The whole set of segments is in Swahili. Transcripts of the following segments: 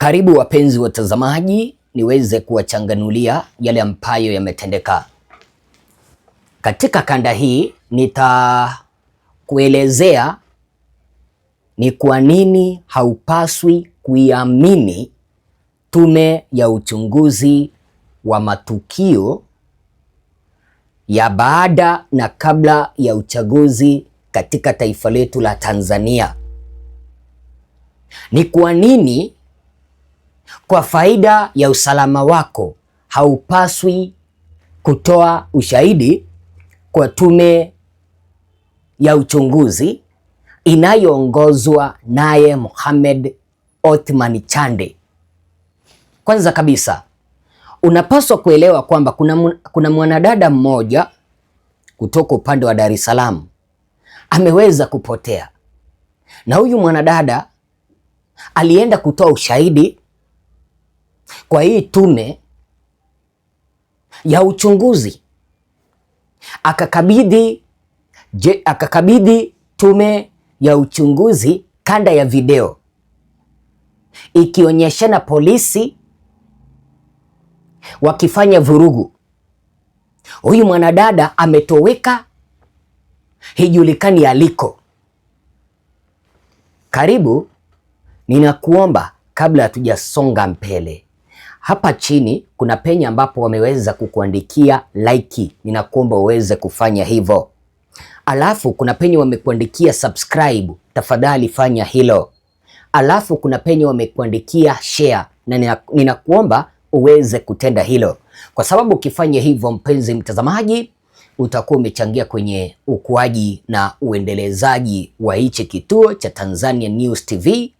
Karibu wapenzi watazamaji, niweze kuwachanganulia yale ambayo yametendeka katika kanda hii. Nitakuelezea ni kwa nini haupaswi kuiamini tume ya uchunguzi wa matukio ya baada na kabla ya uchaguzi katika taifa letu la Tanzania. Ni kwa nini kwa faida ya usalama wako haupaswi kutoa ushahidi kwa tume ya uchunguzi inayoongozwa naye Mohamed Othman Chande. Kwanza kabisa, unapaswa kuelewa kwamba kuna mwanadada mmoja kutoka upande wa Dar es Salaam ameweza kupotea, na huyu mwanadada alienda kutoa ushahidi kwa hii tume ya uchunguzi, akakabidhi tume ya uchunguzi kanda ya video ikionyeshana polisi wakifanya vurugu. Huyu mwanadada ametoweka, hijulikani aliko. Karibu, ninakuomba kabla hatujasonga mbele, hapa chini kuna penye ambapo wameweza kukuandikia like, ninakuomba uweze kufanya hivyo. Alafu kuna penye wamekuandikia subscribe, tafadhali fanya hilo. Alafu kuna penye wamekuandikia share, na ninakuomba uweze kutenda hilo, kwa sababu ukifanya hivyo, mpenzi mtazamaji, utakuwa umechangia kwenye ukuaji na uendelezaji wa hichi kituo cha Tanzania News TV,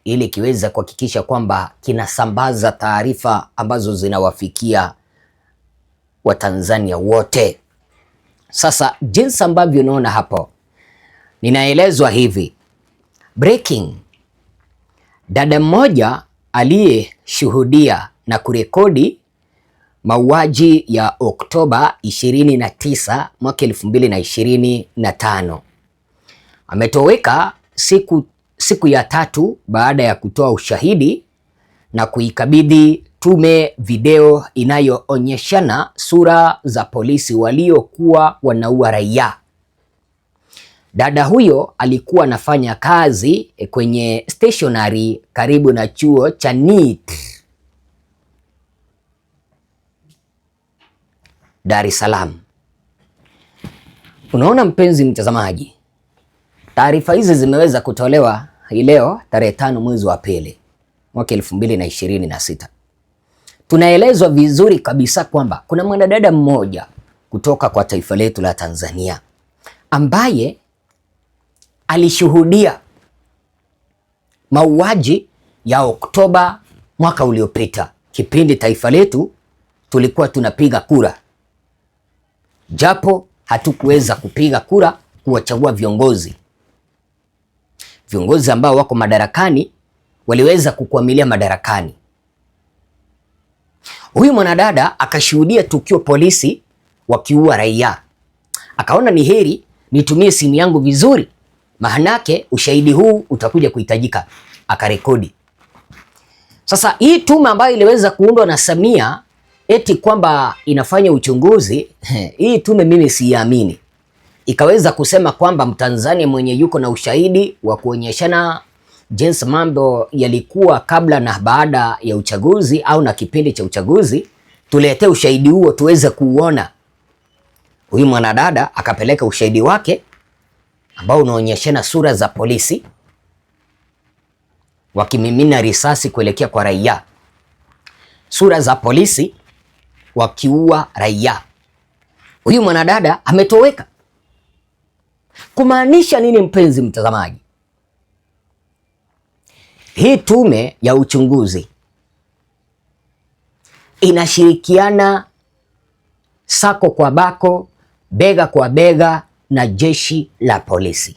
ili kiweza kuhakikisha kwamba kinasambaza taarifa ambazo zinawafikia Watanzania wote. Sasa jinsi ambavyo unaona hapo, ninaelezwa hivi: breaking, dada mmoja aliyeshuhudia na kurekodi mauaji ya Oktoba 29 mwaka 2025 ametoweka siku ya tatu baada ya kutoa ushahidi na kuikabidhi tume video inayoonyeshana sura za polisi waliokuwa wanaua raia. Dada huyo alikuwa anafanya kazi kwenye stationery karibu na chuo cha NEET Dar es Salaam. Unaona mpenzi mtazamaji, taarifa hizi zimeweza kutolewa hii leo tarehe 5 mwezi wa pili mwaka 2026. Tunaelezwa vizuri kabisa kwamba kuna mwanadada mmoja kutoka kwa taifa letu la Tanzania ambaye alishuhudia mauaji ya Oktoba mwaka uliopita, kipindi taifa letu tulikuwa tunapiga kura, japo hatukuweza kupiga kura kuwachagua viongozi ambao wako madarakani, waliweza kukwamilia madarakani. Huyu mwanadada akashuhudia tukio polisi wakiua raia, akaona ni heri nitumie simu yangu vizuri, maanake ushahidi huu utakuja kuhitajika. Akarekodi. Sasa hii tume ambayo iliweza kuundwa na Samia eti kwamba inafanya uchunguzi, hii tume mimi siamini. Ikaweza kusema kwamba Mtanzania mwenye yuko na ushahidi wa kuonyeshana jinsi mambo yalikuwa kabla na baada ya uchaguzi au na kipindi cha uchaguzi, tuletee ushahidi huo tuweze kuuona. Huyu mwanadada akapeleka ushahidi wake ambao unaonyeshana sura za polisi wakimimina risasi kuelekea kwa raia, sura za polisi wakiua raia. Huyu mwanadada ametoweka. Kumaanisha nini mpenzi mtazamaji? Hii tume ya uchunguzi inashirikiana sako kwa bako, bega kwa bega na jeshi la polisi,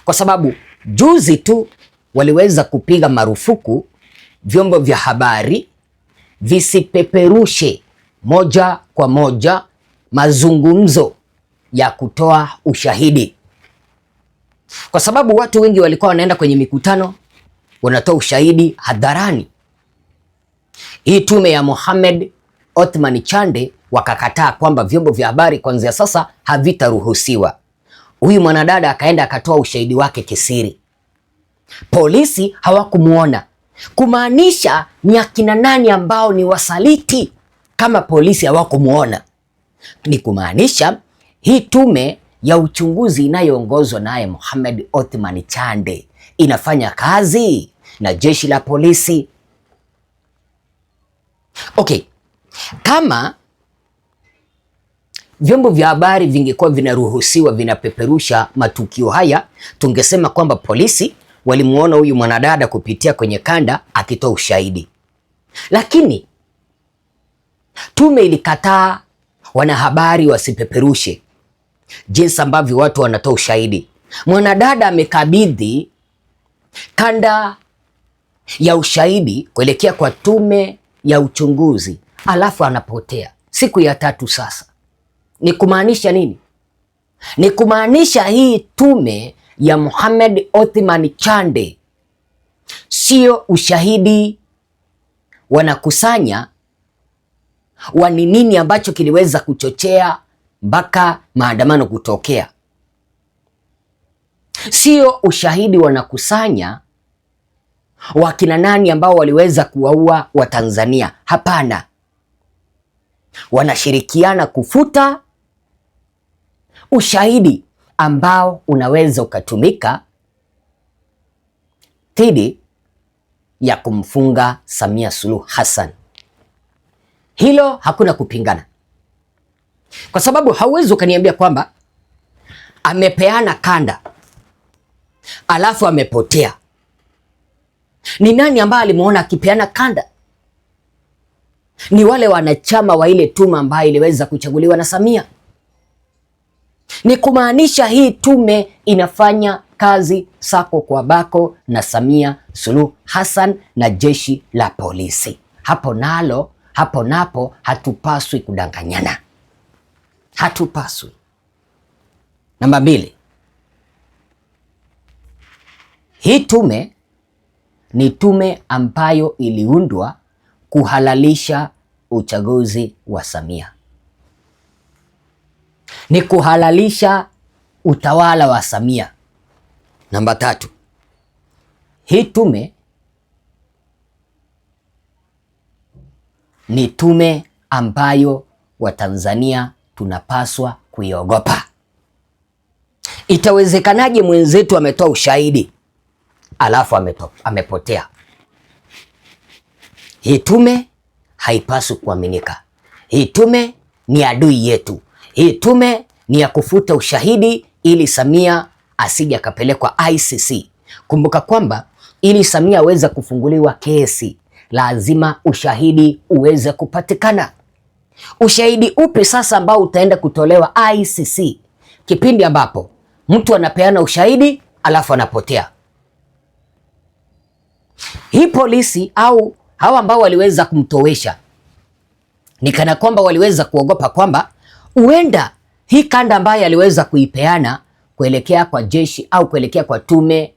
kwa sababu juzi tu waliweza kupiga marufuku vyombo vya habari visipeperushe moja kwa moja mazungumzo ya kutoa ushahidi, kwa sababu watu wengi walikuwa wanaenda kwenye mikutano, wanatoa ushahidi hadharani. Hii tume ya Mohamed Othman Chande wakakataa kwamba vyombo vya habari kuanzia sasa havitaruhusiwa. Huyu mwanadada akaenda akatoa ushahidi wake kisiri. Polisi hawakumuona, kumaanisha ni akina nani ambao ni wasaliti kama polisi hawakumuona? Ni kumaanisha hii tume ya uchunguzi inayoongozwa naye Mohamed Othman Chande inafanya kazi na jeshi la polisi. Okay, kama vyombo vya habari vingekuwa vinaruhusiwa vinapeperusha matukio haya, tungesema kwamba polisi walimuona huyu mwanadada kupitia kwenye kanda akitoa ushahidi. Lakini tume ilikataa wanahabari wasipeperushe jinsi ambavyo watu wanatoa ushahidi. Mwanadada amekabidhi kanda ya ushahidi kuelekea kwa tume ya uchunguzi, alafu anapotea siku ya 3 sasa. Ni kumaanisha nini? Ni kumaanisha hii tume ya Mohamed Othman Chande sio ushahidi wanakusanya wa ni nini ambacho kiliweza kuchochea mpaka maandamano kutokea. Sio ushahidi wanakusanya wakina nani ambao waliweza kuwaua Watanzania. Hapana, wanashirikiana kufuta ushahidi ambao unaweza ukatumika dhidi ya kumfunga Samia Suluhu Hassan. Hilo hakuna kupingana, kwa sababu hauwezi ukaniambia kwamba amepeana kanda alafu amepotea. Ni nani ambaye alimuona akipeana kanda? Ni wale wanachama wa ile tume ambayo iliweza kuchaguliwa na Samia. Ni kumaanisha hii tume inafanya kazi sako kwa bako na Samia Suluhu Hassan na jeshi la polisi. Hapo napo hatupaswi kudanganyana, hatupaswi. Namba 2, hii tume ni tume ambayo iliundwa kuhalalisha uchaguzi wa Samia, ni kuhalalisha utawala wa Samia. Namba 3, hii tume ni tume ambayo Watanzania tunapaswa kuiogopa. Itawezekanaje mwenzetu ametoa ushahidi alafu amepotea? Hii tume haipaswi kuaminika. Hii tume ni adui yetu. Hii tume ni ya kufuta ushahidi ili Samia asije akapelekwa ICC. Kumbuka kwamba ili Samia aweze kufunguliwa kesi lazima ushahidi uweze kupatikana. Ushahidi upi sasa ambao utaenda kutolewa ICC kipindi ambapo mtu anapeana ushahidi alafu anapotea? Hii polisi au hawa ambao waliweza kumtowesha ni kana kwamba waliweza kuogopa kwamba huenda hii kanda ambayo aliweza kuipeana kuelekea kwa jeshi au kuelekea kwa tume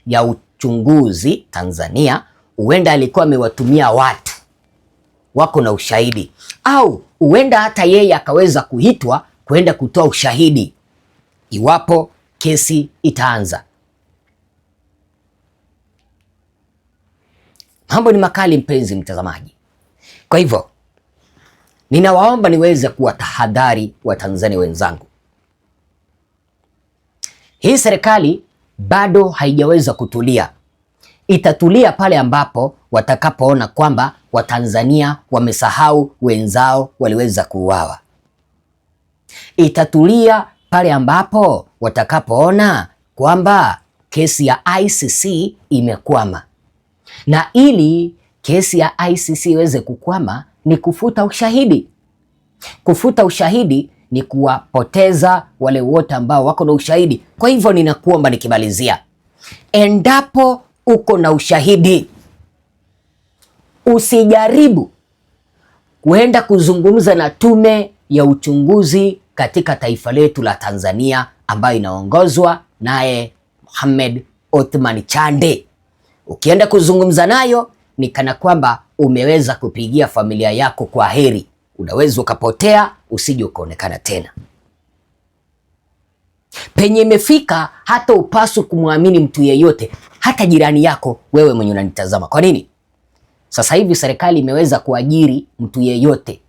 ya uchunguzi Tanzania, huenda alikuwa amewatumia watu wako na ushahidi, au huenda hata yeye akaweza kuitwa kwenda kutoa ushahidi iwapo kesi itaanza. Mambo ni makali, mpenzi mtazamaji. Kwa hivyo ninawaomba niweze kuwatahadhari Watanzania wenzangu. Hii serikali bado haijaweza kutulia. Itatulia pale ambapo watakapoona kwamba Watanzania wamesahau wenzao waliweza kuuawa. Itatulia pale ambapo watakapoona kwamba kesi ya ICC imekwama. Na ili kesi ya ICC iweze kukwama ni kufuta ushahidi. Kufuta ushahidi ni kuwapoteza wale wote ambao wako na ushahidi. Kwa hivyo ninakuomba nikimalizia, endapo uko na ushahidi, usijaribu kuenda kuzungumza na tume ya uchunguzi katika taifa letu la Tanzania ambayo inaongozwa naye Mohamed Othman Chande. Ukienda kuzungumza nayo ni kana kwamba umeweza kupigia familia yako kwa heri. Unaweza ukapotea, usije ukaonekana tena. Penye imefika hata upaswi kumwamini mtu yeyote, hata jirani yako, wewe mwenye unanitazama. Kwa nini? Sasa hivi serikali imeweza kuajiri mtu yeyote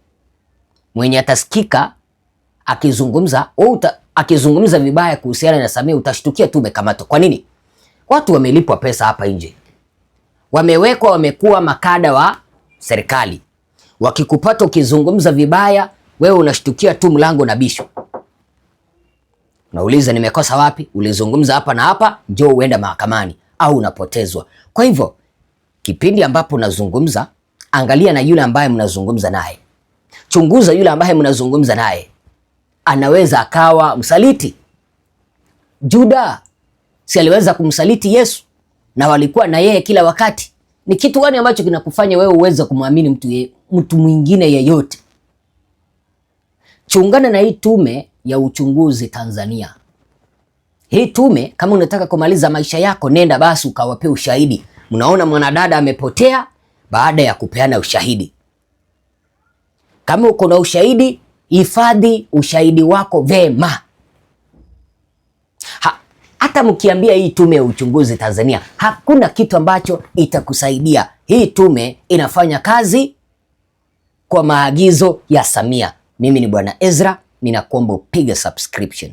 mwenye atasikika akizungumza vibaya kuhusiana na Samia, utashtukia tu umekamatwa. Kwa nini? Watu wamelipwa pesa hapa nje, wamewekwa, wamekuwa makada wa serikali. Wakikupata ukizungumza vibaya, wewe unashtukia tu mlango na bisho. Unauliza nimekosa wapi? Ulizungumza hapa na hapa, njoo uende mahakamani au unapotezwa. Kwa hivyo kipindi ambapo unazungumza, angalia na yule ambaye mnazungumza naye. Chunguza yule ambaye mnazungumza naye, anaweza akawa msaliti. Juda si aliweza kumsaliti Yesu na walikuwa na yeye kila wakati? Ni kitu gani ambacho kinakufanya wewe uweze kumwamini mtu mwingine yeyote? Chungana na hii tume ya uchunguzi Tanzania. Hii tume, kama unataka kumaliza maisha yako, nenda basi ukawapea ushahidi. Mnaona mwanadada amepotea baada ya kupeana ushahidi. Kama uko na ushahidi, hifadhi ushahidi wako vema. Hata mkiambia hii tume ya uchunguzi Tanzania, hakuna kitu ambacho itakusaidia. Hii tume inafanya kazi kwa maagizo ya Samia. Mimi ni Bwana Ezra, ninakuomba upige subscription.